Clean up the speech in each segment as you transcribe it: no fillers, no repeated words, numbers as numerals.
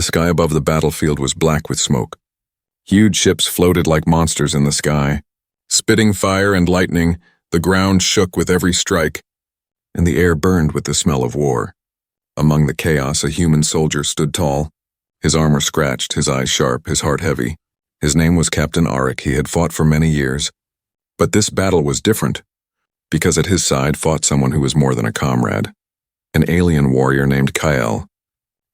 The sky above the battlefield was black with smoke. Huge ships floated like monsters in the sky. Spitting fire and lightning, the ground shook with every strike, and the air burned with the smell of war. Among the chaos, a human soldier stood tall, his armor scratched, his eyes sharp, his heart heavy. His name was Captain Arik. He had fought for many years. But this battle was different, because at his side fought someone who was more than a comrade, an alien warrior named Kyle.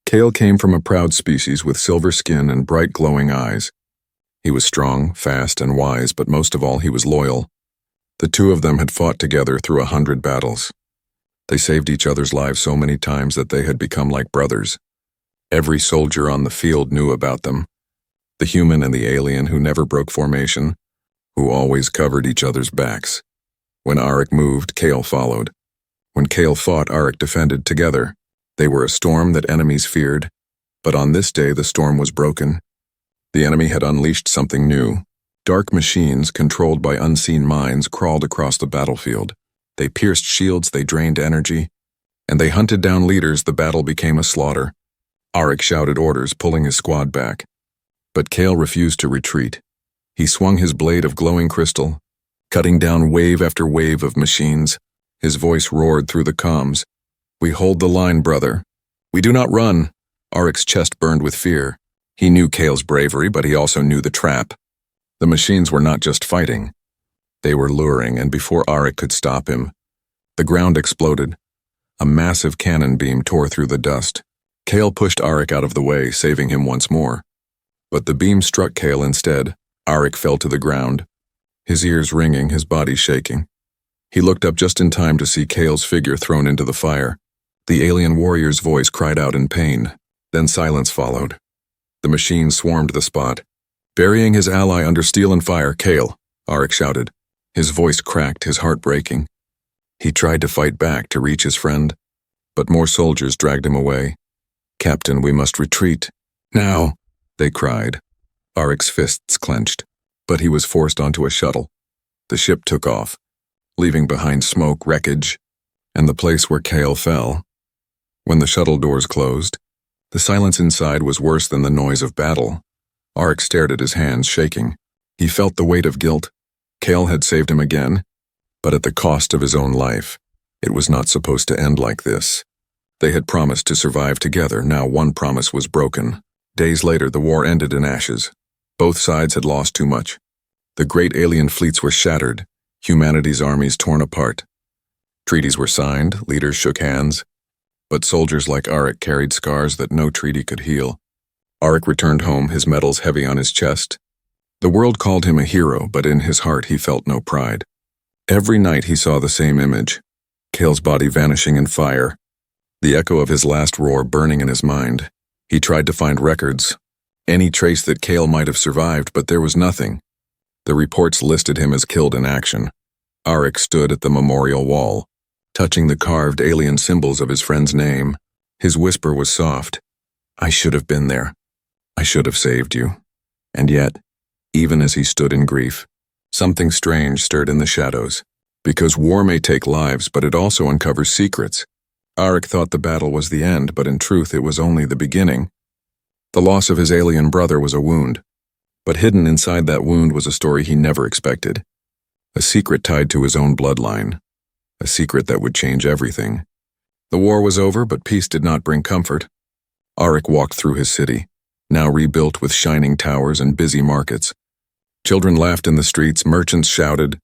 Kale came from a proud species with silver skin and bright glowing eyes. He was strong, fast, and wise, but most of all he was loyal. The two of them had fought together through 100 battles. They saved each other's lives so many times that they had become like brothers. Every soldier on the field knew about them, the human and the alien who never broke formation, who always covered each other's backs. When Arik moved, Kale followed. When Kale fought, Arik defended together. They were a storm that enemies feared, but on this day the storm was broken. The enemy had unleashed something new. Dark machines, controlled by unseen minds, crawled across the battlefield. They pierced shields, they drained energy, and they hunted down leaders. The battle became a slaughter. Arik shouted orders, pulling his squad back. But Kale refused to retreat. He swung his blade of glowing crystal, cutting down wave after wave of machines. His voice roared through the comms. "We hold the line, brother. We do not run." Arik's chest burned with fear. He knew Kale's bravery, but he also knew the trap. The machines were not just fighting. They were luring, and before Arik could stop him, the ground exploded. A massive cannon beam tore through the dust. Kale pushed Arik out of the way, saving him once more. But the beam struck Kale instead. Arik fell to the ground, his ears ringing, his body shaking. He looked up just in time to see Kale's figure thrown into the fire. The alien warrior's voice cried out in pain. Then silence followed. The machine swarmed the spot. "Burying his ally under steel and fire, Kale," Arik shouted. His voice cracked, his heart breaking. He tried to fight back, to reach his friend, but more soldiers dragged him away. "Captain, we must retreat. Now," they cried. Arik's fists clenched, but he was forced onto a shuttle. The ship took off, leaving behind smoke, wreckage, and the place where Kale fell. When the shuttle doors closed, the silence inside was worse than the noise of battle. Arik stared at his hands, shaking. He felt the weight of guilt. Kale had saved him again, but at the cost of his own life. It was not supposed to end like this. They had promised to survive together. Now one promise was broken. Days later, the war ended in ashes. Both sides had lost too much. The great alien fleets were shattered, humanity's armies torn apart. Treaties were signed, leaders shook hands, but soldiers like Arik carried scars that no treaty could heal. Arik returned home, his medals heavy on his chest. The world called him a hero, but in his heart he felt no pride. Every night he saw the same image, Kale's body vanishing in fire, the echo of his last roar burning in his mind. He tried to find records, any trace that Kale might have survived, but there was nothing. The reports listed him as killed in action. Arik stood at the memorial wall, touching the carved alien symbols of his friend's name. His whisper was soft. "I should have been there. I should have saved you." And yet, even as he stood in grief, something strange stirred in the shadows. Because war may take lives, but it also uncovers secrets. Arik thought the battle was the end, but in truth it was only the beginning. The loss of his alien brother was a wound, but hidden inside that wound was a story he never expected. A secret tied to his own bloodline. A secret that would change everything. The war was over, but peace did not bring comfort. Arik walked through his city, now rebuilt with shining towers and busy markets. Children laughed in the streets, merchants shouted,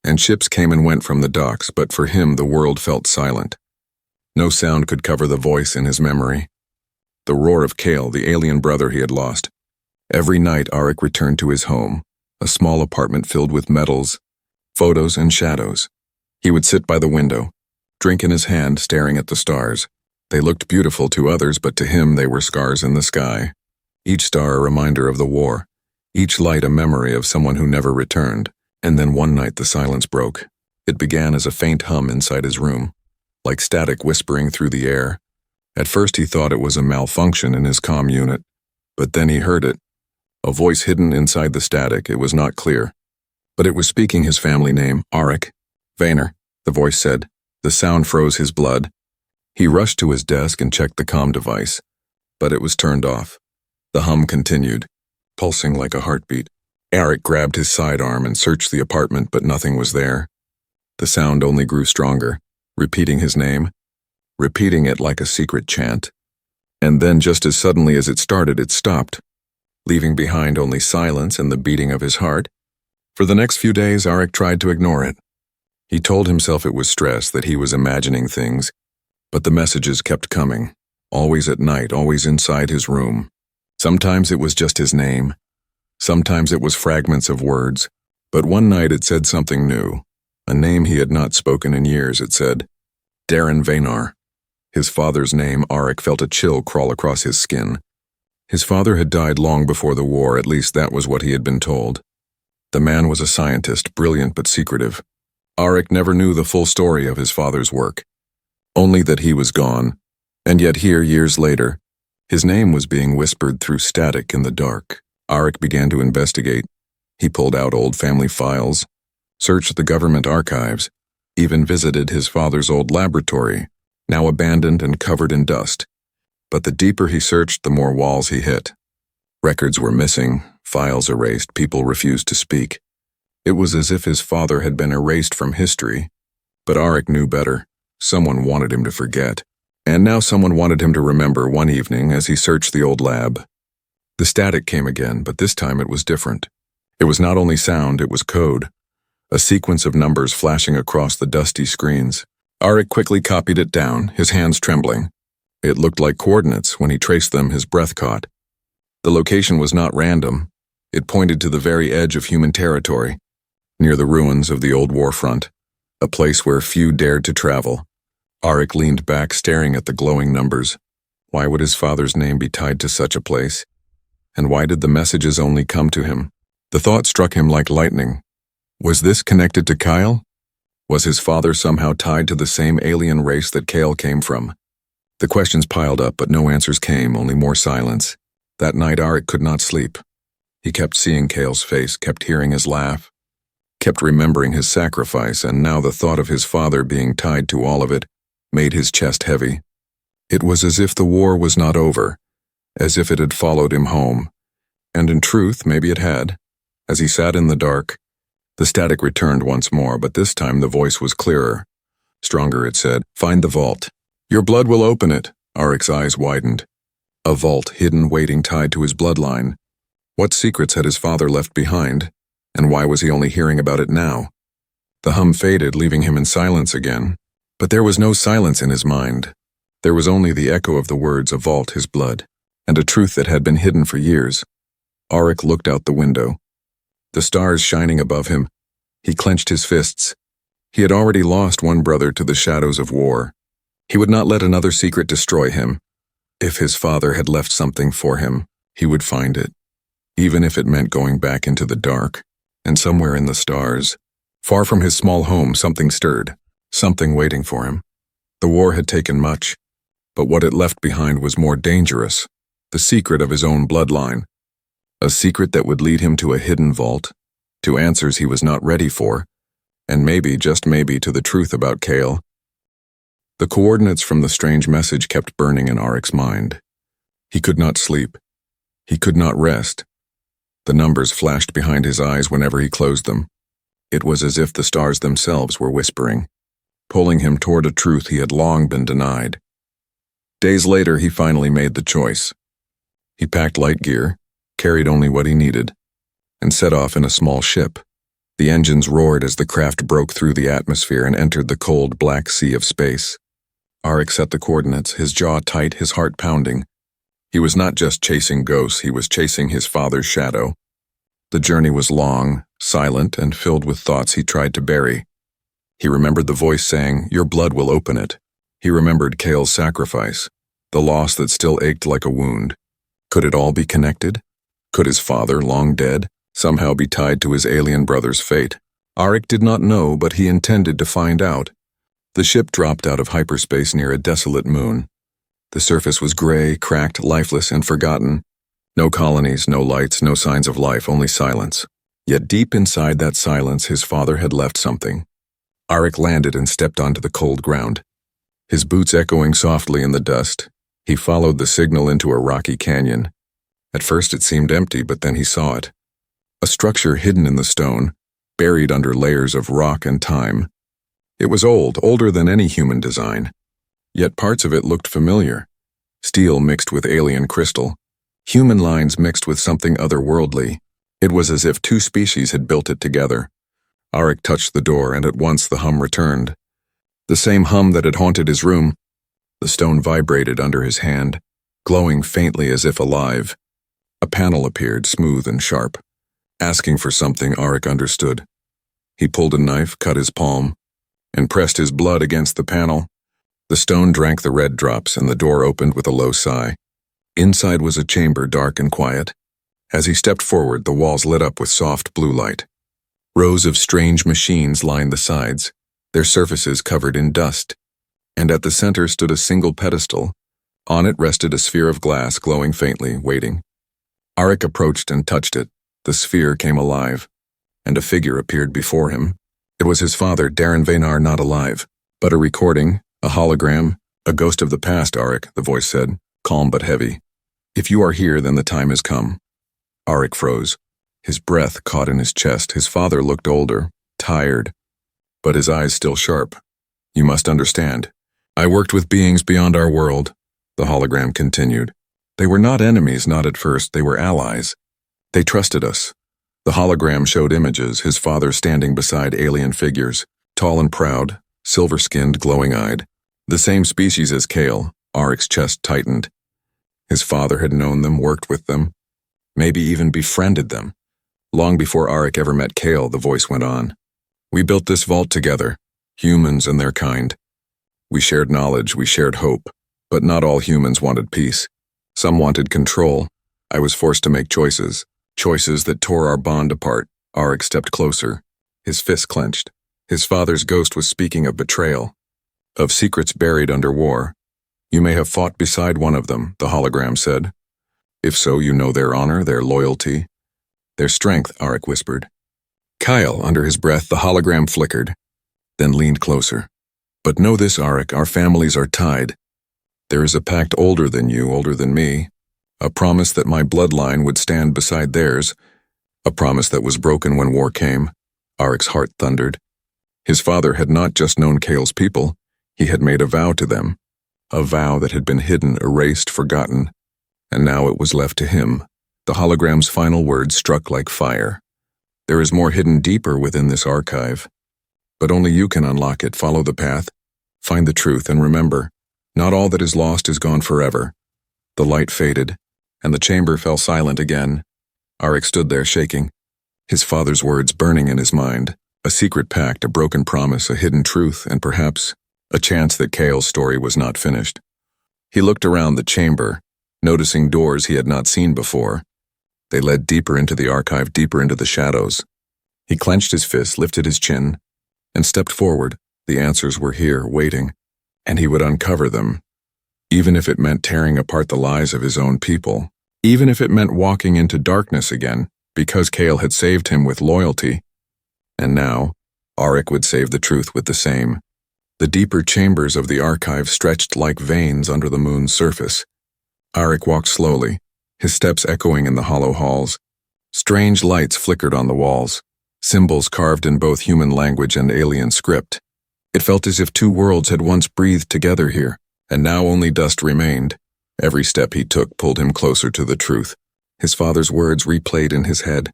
and ships came and went from the docks, but for him the world felt silent. No sound could cover the voice in his memory. The roar of Kale, the alien brother he had lost. Every night Arik returned to his home, a small apartment filled with medals, photos, and shadows. He would sit by the window, drink in his hand, staring at the stars. They looked beautiful to others, but to him they were scars in the sky. Each star a reminder of the war, each light a memory of someone who never returned. And then one night the silence broke. It began as a faint hum inside his room, like static whispering through the air. At first he thought it was a malfunction in his comm unit, but then he heard it. A voice hidden inside the static. It was not clear, but it was speaking his family name, Arik. "Vaner," the voice said. The sound froze his blood. He rushed to his desk and checked the comm device. but it was turned off. The hum continued, pulsing like a heartbeat. Arik grabbed his sidearm and searched the apartment, but nothing was there. The sound only grew stronger, repeating his name, repeating it like a secret chant. And then, just as suddenly as it started, it stopped, leaving behind only silence and the beating of his heart. For the next few days, Arik tried to ignore it. He told himself it was stress, that he was imagining things, but the messages kept coming, always at night, always inside his room. Sometimes it was just his name. Sometimes it was fragments of words. But one night it said something new, a name he had not spoken in years. It said, Darren Vaynar. His father's name. Arik felt a chill crawl across his skin. His father had died long before the war, at least that was what he had been told. The man was a scientist, brilliant but secretive. Arik never knew the full story of his father's work, only that he was gone, and yet here, years later, his name was being whispered through static in the dark. Arik began to investigate. He pulled out old family files, searched the government archives, even visited his father's old laboratory, now abandoned and covered in dust. But the deeper he searched, the more walls he hit. Records were missing, files erased, people refused to speak. It was as if his father had been erased from history. But Arik knew better. Someone wanted him to forget. And now someone wanted him to remember. One evening, as he searched the old lab, the static came again, but this time it was different. It was not only sound, it was code, a sequence of numbers flashing across the dusty screens. Arik quickly copied it down, his hands trembling. It looked like coordinates. When he traced them, his breath caught. The location was not random. It pointed to the very edge of human territory, near the ruins of the old war front, a place where few dared to travel. Arik leaned back, staring at the glowing numbers. Why would his father's name be tied to such a place? And why did the messages only come to him? The thought struck him like lightning. Was this connected to Kyle? Was his father somehow tied to the same alien race that Kale came from? The questions piled up, but no answers came, only more silence. That night Arik could not sleep. He kept seeing Kale's face, kept hearing his laugh, kept remembering his sacrifice, and now the thought of his father being tied to all of it made his chest heavy. It was as if the war was not over, as if it had followed him home. And in truth, maybe it had. As he sat in the dark, the static returned once more, but this time the voice was clearer. Stronger, it said, "Find the vault. Your blood will open it." Arik's eyes widened. A vault, hidden, waiting, tied to his bloodline. What secrets had his father left behind, and why was he only hearing about it now? The hum faded, leaving him in silence again. But there was no silence in his mind. There was only the echo of the words, a vault, his blood, and a truth that had been hidden for years. Arik looked out the window. The stars shining above him. He clenched his fists. He had already lost one brother to the shadows of war. He would not let another secret destroy him. If his father had left something for him, he would find it, even if it meant going back into the dark. And somewhere in the stars, far from his small home, something stirred, something waiting for him. The war had taken much, but what it left behind was more dangerous, the secret of his own bloodline. A secret that would lead him to a hidden vault, to answers he was not ready for, and maybe, just maybe, to the truth about Kale. The coordinates from the strange message kept burning in Arik's mind. He could not sleep. He could not rest. The numbers flashed behind his eyes whenever he closed them. It was as if the stars themselves were whispering, pulling him toward a truth he had long been denied. Days later, he finally made the choice. He packed light gear, carried only what he needed, and set off in a small ship. The engines roared as the craft broke through the atmosphere and entered the cold, black sea of space. Arik set the coordinates, his jaw tight, his heart pounding. He was not just chasing ghosts, he was chasing his father's shadow. The journey was long, silent, and filled with thoughts he tried to bury. He remembered the voice saying, "Your blood will open it." He remembered Kale's sacrifice, the loss that still ached like a wound. Could it all be connected? Could his father, long dead, somehow be tied to his alien brother's fate? Arik did not know, but he intended to find out. The ship dropped out of hyperspace near a desolate moon. The surface was gray, cracked, lifeless, and forgotten. No colonies, no lights, no signs of life, only silence. Yet deep inside that silence, his father had left something. Arik landed and stepped onto the cold ground, his boots echoing softly in the dust. He followed the signal into a rocky canyon. At first it seemed empty, but then he saw it. A structure hidden in the stone, buried under layers of rock and time. It was old, older than any human design. Yet parts of it looked familiar. Steel mixed with alien crystal. Human lines mixed with something otherworldly. It was as if two species had built it together. Arik touched the door, and at once the hum returned. The same hum that had haunted his room. The stone vibrated under his hand, glowing faintly as if alive. A panel appeared, smooth and sharp. Asking for something, Arik understood. He pulled a knife, cut his palm, and pressed his blood against the panel. The stone drank the red drops, and the door opened with a low sigh. Inside was a chamber, dark and quiet. As he stepped forward, the walls lit up with soft blue light. Rows of strange machines lined the sides, their surfaces covered in dust. And at the center stood a single pedestal. On it rested a sphere of glass, glowing faintly, waiting. Arik approached and touched it. The sphere came alive, and a figure appeared before him. It was his father, Darren Vaynar, not alive, but a recording, a hologram, a ghost of the past, Arik, the voice said, calm but heavy. If you are here, then the time has come. Arik froze. His breath caught in his chest. His father looked older, tired, but his eyes still sharp. You must understand. I worked with beings beyond our world, the hologram continued. They were not enemies, not at first, they were allies. They trusted us. The hologram showed images, his father standing beside alien figures, tall and proud, silver-skinned, glowing-eyed. The same species as Kale. Arik's chest tightened. His father had known them, worked with them, maybe even befriended them. Long before Arik ever met Kale, the voice went on. We built this vault together, humans and their kind. We shared knowledge, we shared hope, but not all humans wanted peace. Some wanted control. I was forced to make choices that tore our bond apart. Arik stepped closer, his fists clenched. His father's ghost was speaking of betrayal, of secrets buried under war. You may have fought beside one of them, the hologram said. If so, you know their honor, their loyalty, their strength, Arik whispered. Kyle, under his breath, the hologram flickered, then leaned closer. But know this, Arik, our families are tied. There is a pact older than you, older than me, a promise that my bloodline would stand beside theirs, a promise that was broken when war came. Arik's heart thundered. His father had not just known Kale's people, he had made a vow to them, a vow that had been hidden, erased, forgotten, and now it was left to him. The hologram's final words struck like fire. There is more hidden deeper within this archive, but only you can unlock it. Follow the path, find the truth, and remember, not all that is lost is gone forever. The light faded, and the chamber fell silent again. Arik stood there shaking, his father's words burning in his mind. A secret pact, a broken promise, a hidden truth, and perhaps a chance that Kale's story was not finished. He looked around the chamber, noticing doors he had not seen before. They led deeper into the archive, deeper into the shadows. He clenched his fist, lifted his chin, and stepped forward. The answers were here, waiting, and he would uncover them, even if it meant tearing apart the lies of his own people, even if it meant walking into darkness again, because Kale had saved him with loyalty. And now, Arik would save the truth with the same. The deeper chambers of the archive stretched like veins under the moon's surface. Arik walked slowly, his steps echoing in the hollow halls. Strange lights flickered on the walls, symbols carved in both human language and alien script. It felt as if two worlds had once breathed together here, and now only dust remained. Every step he took pulled him closer to the truth. His father's words replayed in his head.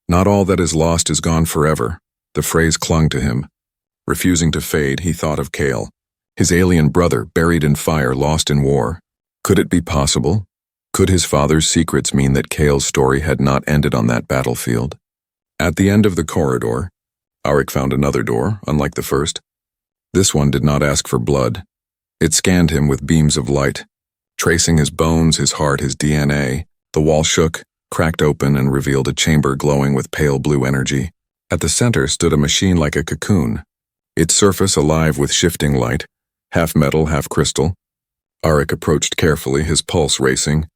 Not all that is lost is gone forever. The phrase clung to him. Refusing to fade, he thought of Kale, his alien brother buried in fire, lost in war. Could it be possible? Could his father's secrets mean that Kale's story had not ended on that battlefield? At the end of the corridor, Arik found another door, unlike the first. This one did not ask for blood. It scanned him with beams of light, tracing his bones, his heart, his DNA. The wall shook, cracked open, and revealed a chamber glowing with pale blue energy. At the center stood a machine like a cocoon, its surface alive with shifting light, half metal, half crystal. Arik approached carefully, his pulse racing.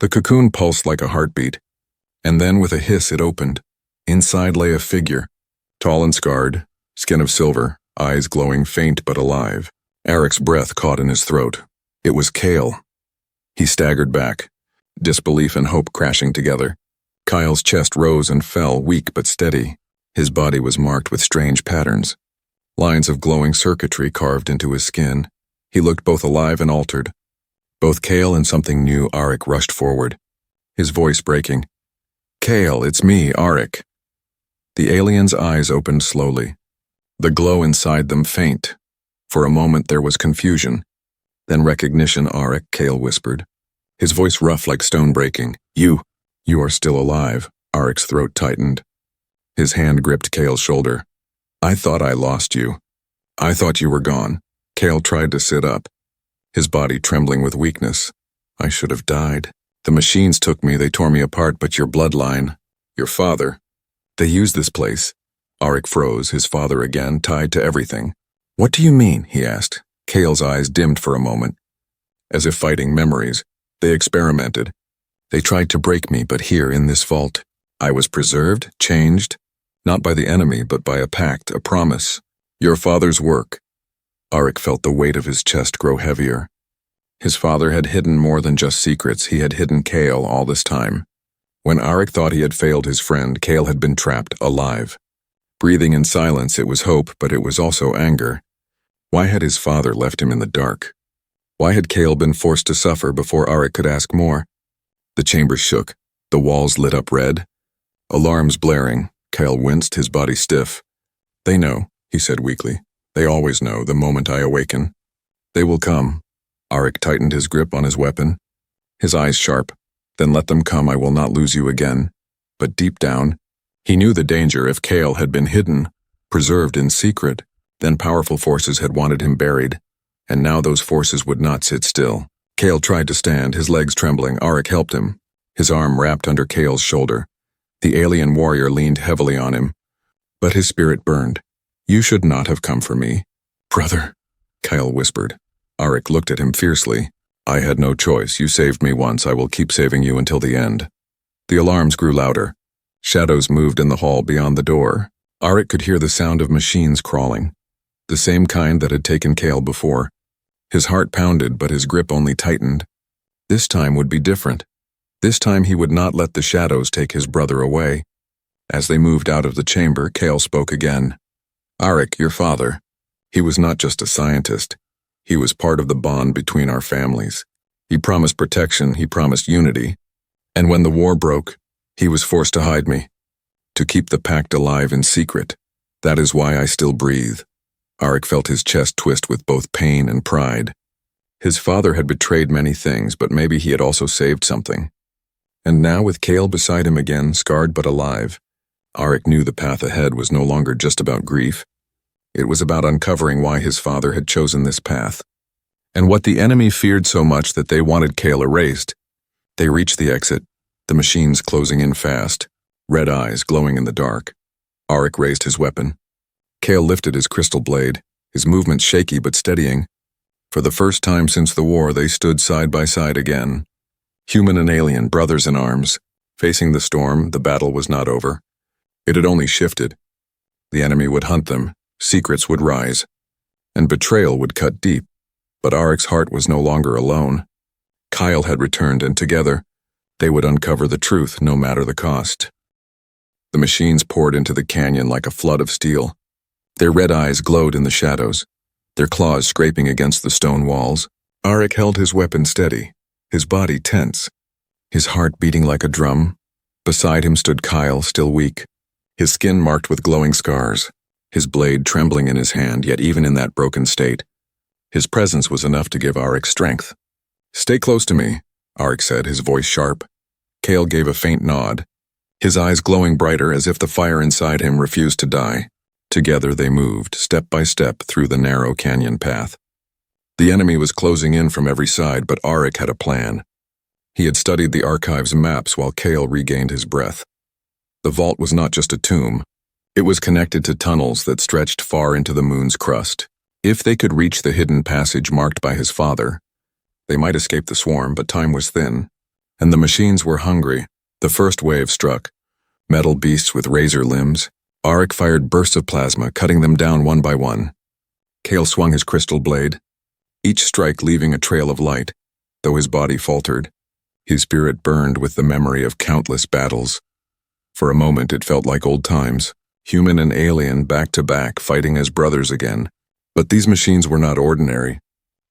The cocoon pulsed like a heartbeat, and then with a hiss it opened. Inside lay a figure, tall and scarred, skin of silver, eyes glowing faint but alive. Arik's breath caught in his throat. It was Kale, He staggered back, disbelief and hope crashing together. Kyle's chest rose and fell, weak but steady. His body was marked with strange patterns. Lines of glowing circuitry carved into his skin. He looked both alive and altered. Both Kale and something new, Arik rushed forward, his voice breaking. "Kale, it's me, Arik." The alien's eyes opened slowly, the glow inside them faint. For a moment there was confusion, then recognition. "Arik," Kale whispered, his voice rough like stone breaking. You are still alive." Arik's throat tightened. His hand gripped Kale's shoulder. "I thought I lost you. I thought you were gone." Kale tried to sit up, his body trembling with weakness. "I should have died. The machines took me, they tore me apart, but your bloodline, your father, they used this place." Arik froze, his father again, tied to everything. "What do you mean?" he asked. Kale's eyes dimmed for a moment, as if fighting memories. "They experimented. They tried to break me, but here, in this vault, I was preserved, changed, not by the enemy, but by a pact, a promise. Your father's work." Arik felt the weight of his chest grow heavier. His father had hidden more than just secrets. He had hidden Kale all this time. When Arik thought he had failed his friend, Kale had been trapped, alive. Breathing in silence, it was hope, but it was also anger. Why had his father left him in the dark? Why had Kale been forced to suffer before Arik could ask more? The chamber shook, the walls lit up red. Alarms blaring. Kale winced, his body stiff. "They know," he said weakly. "They always know, the moment I awaken. They will come." Arik tightened his grip on his weapon, his eyes sharp. "Then let them come, I will not lose you again." But deep down, he knew the danger. If Kale had been hidden, preserved in secret, then powerful forces had wanted him buried, and now those forces would not sit still. Kale tried to stand, his legs trembling. Arik helped him, his arm wrapped under Kale's shoulder. The alien warrior leaned heavily on him, but his spirit burned. "You should not have come for me, brother," Kale whispered. Arik looked at him fiercely. "I had no choice. You saved me once. I will keep saving you until the end." The alarms grew louder. Shadows moved in the hall beyond the door. Arik could hear the sound of machines crawling, the same kind that had taken Kale before. His heart pounded, but his grip only tightened. This time would be different. This time he would not let the shadows take his brother away. As they moved out of the chamber, Kale spoke again. "Arik, your father, he was not just a scientist. He was part of the bond between our families. He promised protection, he promised unity. And when the war broke, he was forced to hide me, to keep the pact alive in secret. That is why I still breathe." Arik felt his chest twist with both pain and pride. His father had betrayed many things, but maybe he had also saved something. And now, with Kale beside him again, scarred but alive, Arik knew the path ahead was no longer just about grief. It was about uncovering why his father had chosen this path, and what the enemy feared so much that they wanted Kale erased. They reached the exit, the machines closing in fast, red eyes glowing in the dark. Arik raised his weapon. Kale lifted his crystal blade, his movements shaky but steadying. For the first time since the war, they stood side by side again. Human and alien, brothers in arms. Facing the storm, the battle was not over. It had only shifted. The enemy would hunt them, secrets would rise, and betrayal would cut deep. But Arik's heart was no longer alone. Kyle had returned, and together, they would uncover the truth, no matter the cost. The machines poured into the canyon like a flood of steel. Their red eyes glowed in the shadows, their claws scraping against the stone walls. Arik held his weapon steady, his body tense, his heart beating like a drum. Beside him stood Kyle, still weak, his skin marked with glowing scars, his blade trembling in his hand, yet even in that broken state, his presence was enough to give Arik strength. "Stay close to me," Arik said, his voice sharp. Kale gave a faint nod, his eyes glowing brighter as if the fire inside him refused to die. Together they moved, step by step, through the narrow canyon path. The enemy was closing in from every side, but Arik had a plan. He had studied the archive's maps while Kale regained his breath. The vault was not just a tomb. It was connected to tunnels that stretched far into the moon's crust. If they could reach the hidden passage marked by his father, they might escape the swarm, but time was thin, and the machines were hungry. The first wave struck, metal beasts with razor limbs. Arik fired bursts of plasma, cutting them down one by one. Kale swung his crystal blade, each strike leaving a trail of light. though his body faltered. His spirit burned with the memory of countless battles. For a moment it felt like old times, human and alien back to back, fighting as brothers again. But these machines were not ordinary.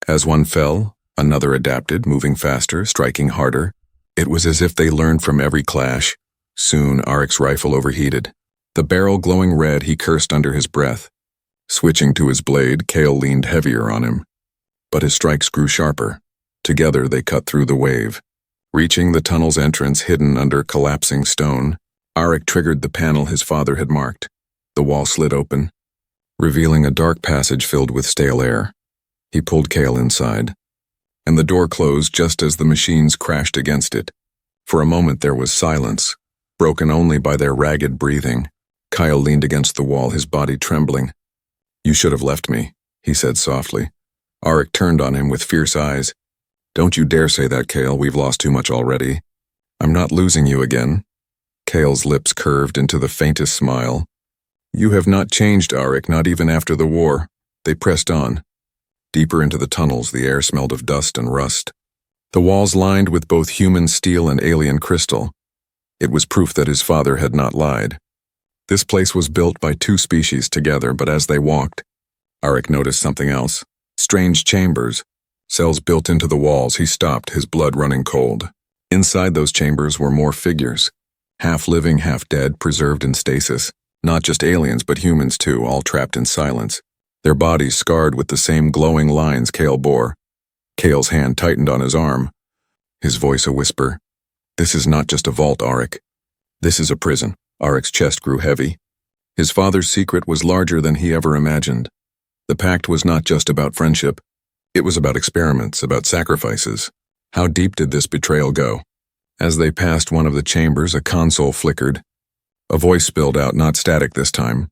As one fell, another adapted, moving faster, striking harder. It was as if they learned from every clash. Soon, Arik's rifle overheated. The barrel glowing red, he cursed under his breath. Switching to his blade, Kale leaned heavier on him. But his strikes grew sharper. Together they cut through the wave. Reaching the tunnel's entrance hidden under collapsing stone, Arik triggered the panel his father had marked. The wall slid open, revealing a dark passage filled with stale air. He pulled Kale inside, and the door closed just as the machines crashed against it. For a moment there was silence, broken only by their ragged breathing. Kyle leaned against the wall, his body trembling. "You should have left me," he said softly. Arik turned on him with fierce eyes. "Don't you dare say that, Kale. We've lost too much already." "I'm not losing you again." Kale's lips curved into the faintest smile. "You have not changed, Arik, not even after the war." They pressed on. Deeper into the tunnels, the air smelled of dust and rust. The walls lined with both human steel and alien crystal. It was proof that his father had not lied. This place was built by two species together, but as they walked, Arik noticed something else. Strange chambers, cells built into the walls. He stopped, his blood running cold. Inside those chambers were more figures, half living, half dead, preserved in stasis. Not just aliens, but humans too, all trapped in silence. Their bodies scarred with the same glowing lines Kale bore. Kale's hand tightened on his arm, his voice a whisper. "This is not just a vault, Arik. This is a prison." Arik's chest grew heavy. His father's secret was larger than he ever imagined. The pact was not just about friendship. It was about experiments, about sacrifices. How deep did this betrayal go? As they passed one of the chambers, a console flickered. A voice spilled out, not static this time,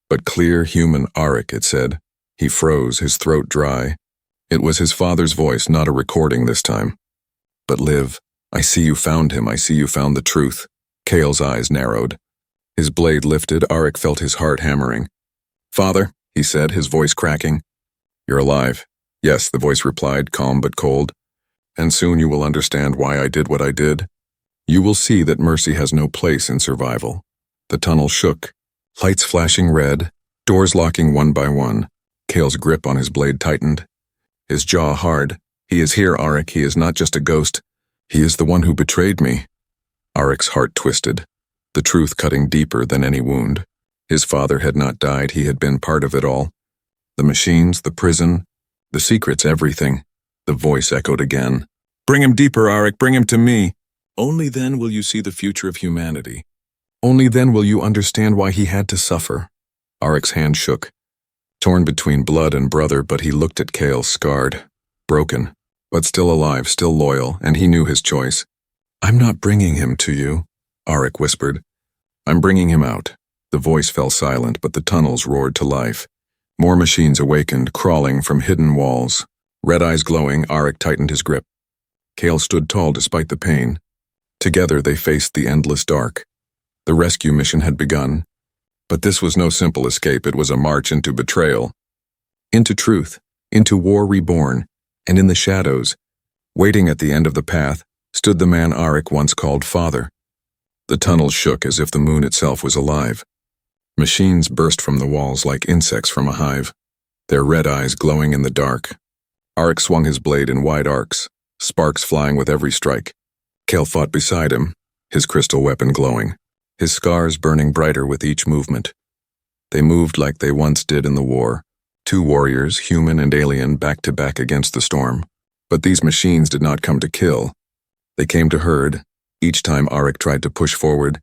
but clear, human. "Arik," it said. He froze, his throat dry. It was his father's voice, not a recording this time. "But live. I see you found him. I see you found the truth." Kale's eyes narrowed. His blade lifted. Arik felt his heart hammering. "Father," he said, his voice cracking. "You're alive." "Yes," the voice replied, calm but cold. "And soon you will understand why I did what I did. You will see that mercy has no place in survival." The tunnel shook, lights flashing red, doors locking one by one. Kale's grip on his blade tightened, his jaw hard. "He is here, Arik. He is not just a ghost. He is the one who betrayed me." Arik's heart twisted, the truth cutting deeper than any wound. His father had not died. He had been part of it all. The machines, the prison, the secrets, everything. The voice echoed again. "Bring him deeper, Arik. Bring him to me. Only then will you see the future of humanity. Only then will you understand why he had to suffer." Arik's hand shook, torn between blood and brother, but he looked at Kale, scarred, broken, but still alive, still loyal, and he knew his choice. "I'm not bringing him to you," Arik whispered. "I'm bringing him out." The voice fell silent, but the tunnels roared to life. More machines awakened, crawling from hidden walls. Red eyes glowing, Arik tightened his grip. Kale stood tall despite the pain. Together they faced the endless dark. The rescue mission had begun, but this was no simple escape. It was a march into betrayal, into truth, into war reborn, and in the shadows, waiting at the end of the path, stood the man Arik once called father. The tunnels shook as if the moon itself was alive. Machines burst from the walls like insects from a hive, their red eyes glowing in the dark. Arik swung his blade in wide arcs, sparks flying with every strike. Kale fought beside him, his crystal weapon glowing, his scars burning brighter with each movement. They moved like they once did in the war, two warriors, human and alien, back to back against the storm. But these machines did not come to kill. They came to herd. Each time Arik tried to push forward,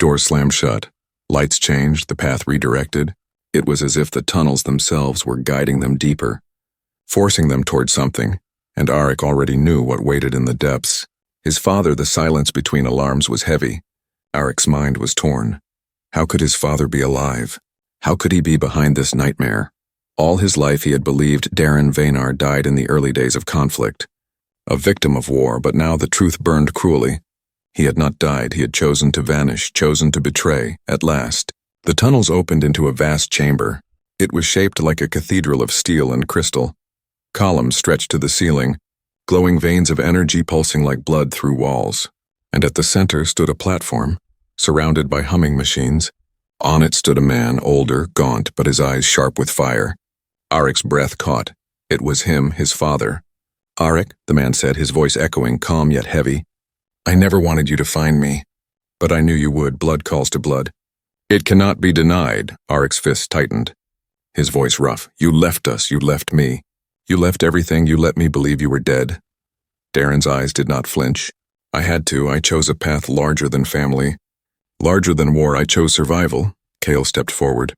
doors slammed shut, lights changed, the path redirected. It was as if the tunnels themselves were guiding them deeper, forcing them toward something, and Arik already knew what waited in the depths. His father, the silence between alarms was heavy. Arik's mind was torn. How could his father be alive? How could he be behind this nightmare? All his life he had believed Darren Vaynar died in the early days of conflict. A victim of war, but now the truth burned cruelly. He had not died, he had chosen to vanish, chosen to betray, at last. The tunnels opened into a vast chamber. It was shaped like a cathedral of steel and crystal. Columns stretched to the ceiling, glowing veins of energy pulsing like blood through walls. And at the center stood a platform, surrounded by humming machines. On it stood a man, older, gaunt, but his eyes sharp with fire. Arik's breath caught. It was him, his father. "Arik," the man said, his voice echoing, calm yet heavy. "I never wanted you to find me, but I knew you would. Blood calls to blood." "It cannot be denied," Arik's fist tightened. His voice rough. "You left us, you left me. You left everything, you let me believe you were dead." Darren's eyes did not flinch. "I had to. I chose a path larger than family. Larger than war. I chose survival." Kale stepped forward.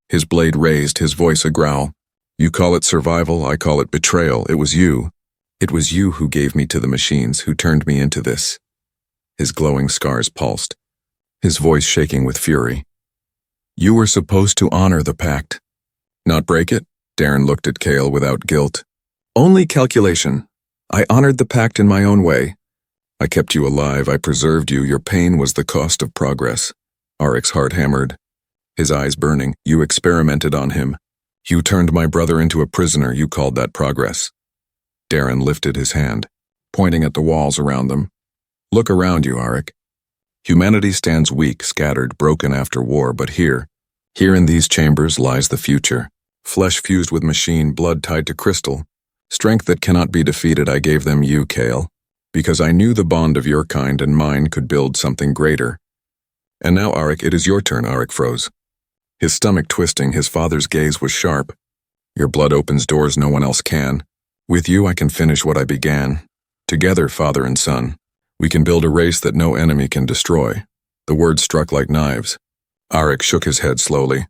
His blade raised, his voice a growl. "You call it survival, I call it betrayal. It was you. It was you who gave me to the machines, who turned me into this." His glowing scars pulsed, his voice shaking with fury. "You were supposed to honor the pact, not break it." Darren looked at Kale without guilt. "Only calculation. I honored the pact in my own way. I kept you alive, I preserved you. Your pain was the cost of progress." Arik's heart hammered, his eyes burning. "You experimented on him. You turned my brother into a prisoner. You called that progress." Darren lifted his hand, pointing at the walls around them. "Look around you, Arik. Humanity stands weak, scattered, broken after war, but here in these chambers lies the future. Flesh fused with machine, blood tied to crystal. Strength that cannot be defeated. I gave them you, Kale, because I knew the bond of your kind and mine could build something greater. And now, Arik, it is your turn." Arik froze, his stomach twisting. His father's gaze was sharp. "Your blood opens doors no one else can. With you I can finish what I began. Together, father and son, we can build a race that no enemy can destroy." The words struck like knives. Arik shook his head slowly.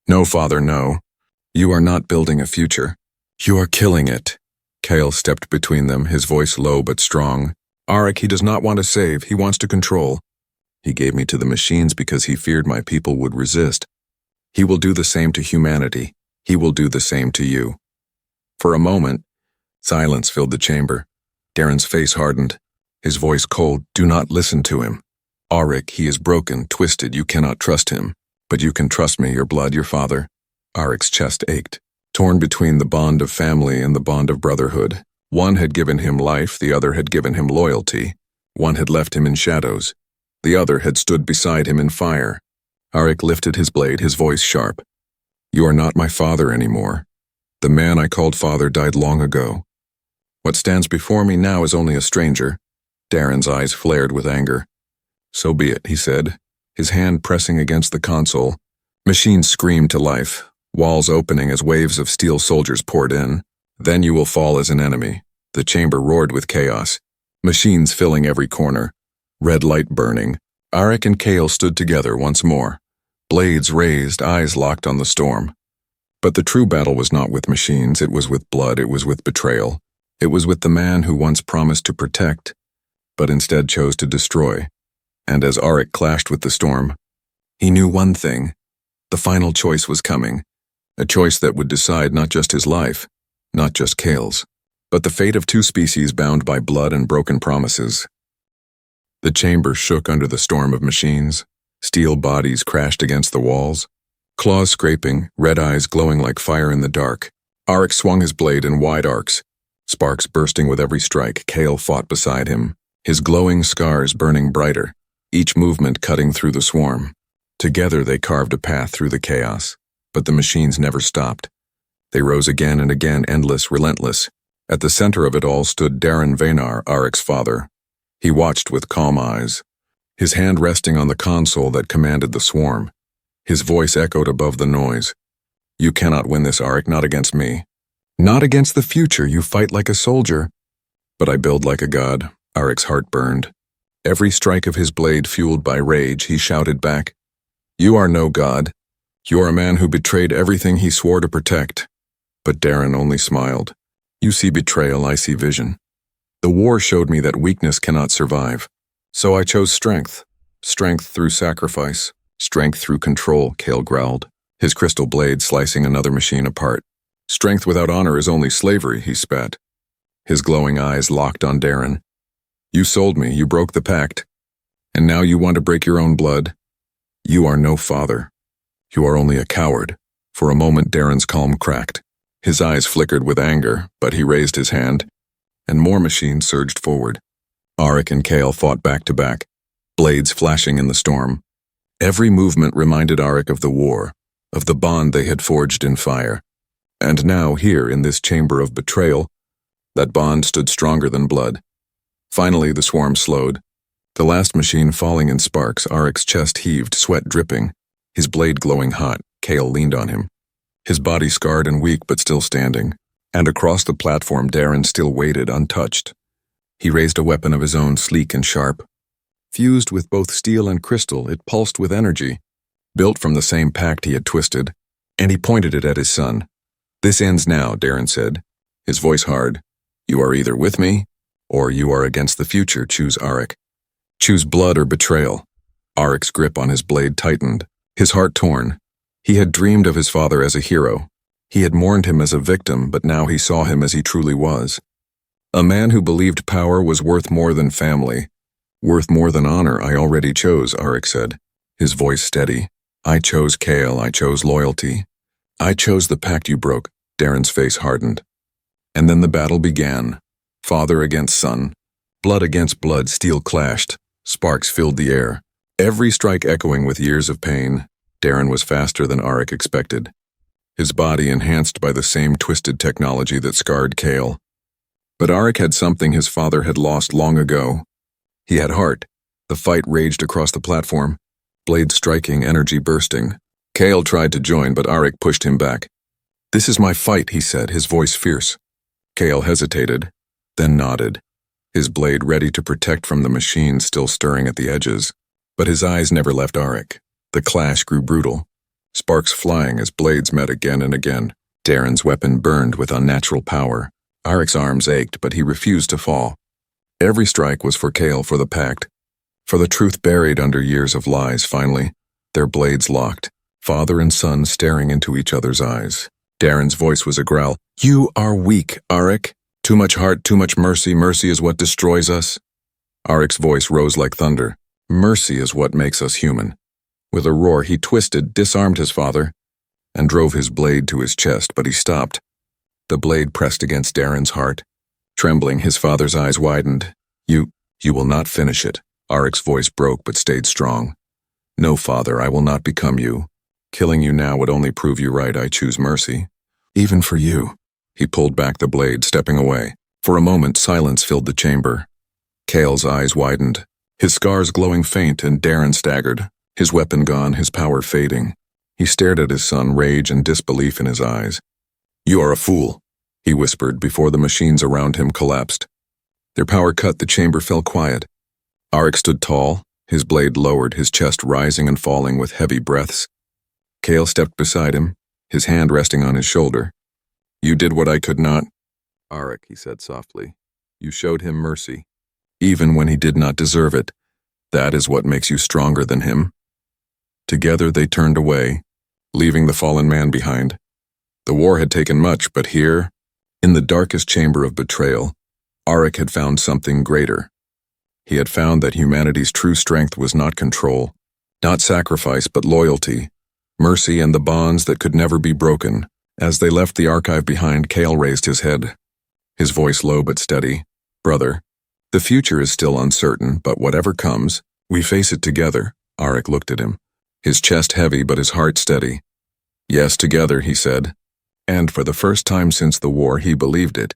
"No, father, no. You are not building a future. You are killing it." Kale stepped between them, his voice low but strong. "Arik, he does not want to save, he wants to control. He gave me to the machines because he feared my people would resist. He will do the same to humanity. He will do the same to you." For a moment, silence filled the chamber. Darren's face hardened, his voice cold. "Do not listen to him. Arik, he is broken, twisted. You cannot trust him. But you can trust me, your blood, your father." Arik's chest ached, torn between the bond of family and the bond of brotherhood. One had given him life, the other had given him loyalty. One had left him in shadows, the other had stood beside him in fire. Arik lifted his blade, his voice sharp. "You are not my father anymore. The man I called father died long ago. What stands before me now is only a stranger." Darren's eyes flared with anger. "So be it," he said, his hand pressing against the console. Machines screamed to life, walls opening as waves of steel soldiers poured in. "Then you will fall as an enemy." The chamber roared with chaos, machines filling every corner, red light burning. Arik and Kale stood together once more, blades raised, eyes locked on the storm. But the true battle was not with machines, it was with blood, it was with betrayal. It was with the man who once promised to protect, but instead chose to destroy. And as Arik clashed with the storm, he knew one thing. The final choice was coming, a choice that would decide not just his life, not just Kale's, but the fate of two species bound by blood and broken promises. The chamber shook under the storm of machines. Steel bodies crashed against the walls, claws scraping, red eyes glowing like fire in the dark. Arik swung his blade in wide arcs, sparks bursting with every strike. Kale fought beside him, his glowing scars burning brighter, each movement cutting through the swarm. Together they carved a path through the chaos, but the machines never stopped. They rose again and again, endless, relentless. At the center of it all stood Darren Vaynar, Arik's father. He watched with calm eyes, his hand resting on the console that commanded the swarm. His voice echoed above the noise. "You cannot win this, Arik, not against me. Not against the future. You fight like a soldier. But I build like a god." Arik's heart burned. Every strike of his blade fueled by rage, he shouted back, "You are no god. You are a man who betrayed everything he swore to protect." But Darren only smiled. "You see betrayal, I see vision. The war showed me that weakness cannot survive. So I chose strength. Strength through sacrifice. Strength through control," Kale growled, his crystal blade slicing another machine apart. "Strength without honor is only slavery," he spat. His glowing eyes locked on Darren. "You sold me, you broke the pact. And now you want to break your own blood? You are no father. You are only a coward." For a moment Darren's calm cracked. His eyes flickered with anger, but he raised his hand. and more machines surged forward. Arik and Kale fought back to back, blades flashing in the storm. Every movement reminded Arik of the war, of the bond they had forged in fire. And now, here in this chamber of betrayal, that bond stood stronger than blood. Finally, the swarm slowed. The last machine falling in sparks, Arik's chest heaved, sweat dripping, his blade glowing hot. Kale leaned on him, his body scarred and weak but still standing. And across the platform, Darren still waited, untouched. He raised a weapon of his own, sleek and sharp. Fused with both steel and crystal, it pulsed with energy, built from the same pact he had twisted, and he pointed it at his son. "This ends now," Darren said, his voice hard. "You are either with me, or you are against the future. Choose, Arik. Choose blood or betrayal." Arik's grip on his blade tightened, his heart torn. He had dreamed of his father as a hero. He had mourned him as a victim, but now he saw him as he truly was. A man who believed power was worth more than family, worth more than honor. "I already chose," Arik said, his voice steady. "I chose Kale, I chose loyalty. I chose the pact you broke." Darren's face hardened. And then the battle began. Father against son. Blood against blood, steel clashed. Sparks filled the air, every strike echoing with years of pain. Darren was faster than Arik expected, his body enhanced by the same twisted technology that scarred Kale. But Arik had something his father had lost long ago. He had heart. The fight raged across the platform, blades striking, energy bursting. Kale tried to join, but Arik pushed him back. "This is my fight," he said, his voice fierce. Kale hesitated, then nodded, his blade ready to protect from the machine still stirring at the edges. But his eyes never left Arik. The clash grew brutal, sparks flying as blades met again and again. Darren's weapon burned with unnatural power. Arik's arms ached, but he refused to fall. Every strike was for Kale, for the pact, for the truth buried under years of lies. Finally, their blades locked, father and son staring into each other's eyes. Darren's voice was a growl. "You are weak, Arik. Too much heart, too much mercy. Mercy is what destroys us." Arik's voice rose like thunder. "Mercy is what makes us human." With a roar, he twisted, disarmed his father, and drove his blade to his chest, but he stopped. The blade pressed against Darren's heart. Trembling, his father's eyes widened. You will not finish it." Arik's voice broke but stayed strong. "No, father, I will not become you. Killing you now would only prove you right. I choose mercy. Even for you." He pulled back the blade, stepping away. For a moment, silence filled the chamber. Kale's eyes widened, his scars glowing faint, and Darren staggered, his weapon gone, his power fading. He stared at his son, rage and disbelief in his eyes. "You are a fool," he whispered before the machines around him collapsed. Their power cut, the chamber fell quiet. Arik stood tall, his blade lowered, his chest rising and falling with heavy breaths. Kale stepped beside him, his hand resting on his shoulder. "You did what I could not." "Arik," he said softly, "you showed him mercy, even when he did not deserve it. That is what makes you stronger than him." Together they turned away, leaving the fallen man behind. The war had taken much, but here, in the darkest chamber of betrayal, Arik had found something greater. He had found that humanity's true strength was not control, not sacrifice, but loyalty, mercy, and the bonds that could never be broken. As they left the archive behind, Kale raised his head, his voice low but steady. "Brother, the future is still uncertain, but whatever comes, we face it together." Arik looked at him, his chest heavy but his heart steady. "Yes, together," he said. And for the first time since the war, he believed it.